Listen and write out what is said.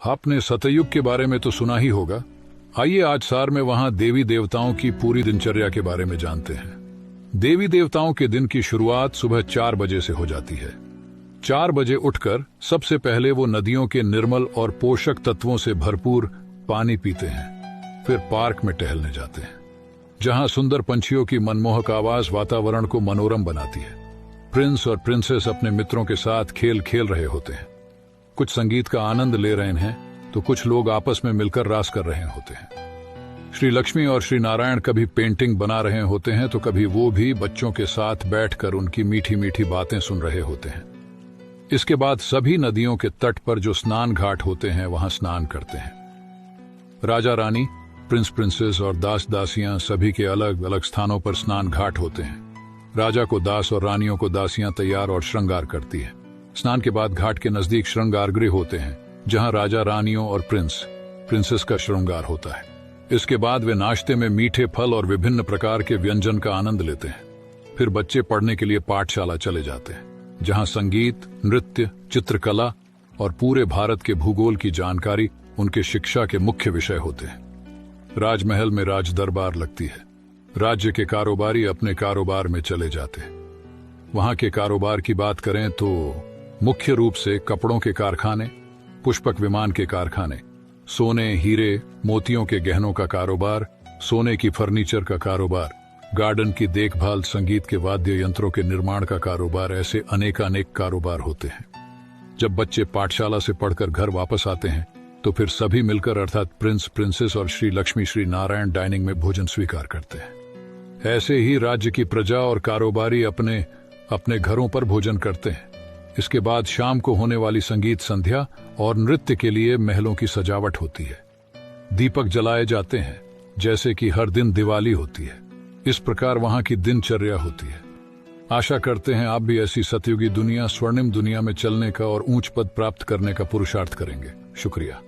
आपने सतयुग के बारे में तो सुना ही होगा। आइए आज सार में वहां देवी देवताओं की पूरी दिनचर्या के बारे में जानते हैं। देवी देवताओं के दिन की शुरुआत सुबह 4 बजे से हो जाती है। 4 बजे उठकर सबसे पहले वो नदियों के निर्मल और पोषक तत्वों से भरपूर पानी पीते हैं। फिर पार्क में टहलने जाते हैं, जहां सुंदर पंछियों की मनमोहक आवाज वातावरण को मनोरम बनाती है। प्रिंस और प्रिंसेस अपने मित्रों के साथ खेल खेल रहे होते हैं। कुछ संगीत का आनंद ले रहे हैं तो कुछ लोग आपस में मिलकर रास कर रहे होते हैं। श्री लक्ष्मी और श्री नारायण कभी पेंटिंग बना रहे होते हैं तो कभी वो भी बच्चों के साथ बैठकर उनकी मीठी मीठी बातें सुन रहे होते हैं। इसके बाद सभी नदियों के तट पर जो स्नान घाट होते हैं वहां स्नान करते हैं। राजा रानी, प्रिंस प्रिंसेस और दास दासियां सभी के अलग अलग स्थानों पर स्नान घाट होते हैं। राजा को दास और रानियों को दासियां तैयार और श्रृंगार करती है। स्नान के बाद घाट के नजदीक श्रृंगार गृह होते हैं, जहां राजा रानियों और प्रिंसेस का श्रृंगार होता है। इसके बाद वे नाश्ते में मीठे फल और विभिन्न प्रकार के व्यंजन का आनंद लेते हैं। फिर बच्चे पढ़ने के लिए पाठशाला चले जाते हैं, जहां संगीत, नृत्य, चित्रकला और पूरे भारत के भूगोल की जानकारी उनके शिक्षा के मुख्य विषय होते हैं। राजमहल में राज दरबार लगती है। राज्य के कारोबारी अपने कारोबार में चले जाते हैं। वहां के कारोबार की बात करें तो मुख्य रूप से कपड़ों के कारखाने, पुष्पक विमान के कारखाने, सोने, हीरे, मोतियों के गहनों का कारोबार, सोने की फर्नीचर का कारोबार, गार्डन की देखभाल, संगीत के वाद्य यंत्रों के निर्माण का कारोबार, ऐसे अनेकानेक कारोबार होते हैं। जब बच्चे पाठशाला से पढ़कर घर वापस आते हैं तो फिर सभी मिलकर अर्थात प्रिंस, प्रिंसेस और श्री लक्ष्मी, श्री नारायण डाइनिंग में भोजन स्वीकार करते हैं। ऐसे ही राज्य की प्रजा और कारोबारी अपने अपने घरों पर भोजन करते हैं। इसके बाद शाम को होने वाली संगीत संध्या और नृत्य के लिए महलों की सजावट होती है। दीपक जलाए जाते हैं जैसे कि हर दिन दिवाली होती है। इस प्रकार वहां की दिनचर्या होती है। आशा करते हैं आप भी ऐसी सतयुगी दुनिया, स्वर्णिम दुनिया में चलने का और ऊंच पद प्राप्त करने का पुरुषार्थ करेंगे। शुक्रिया।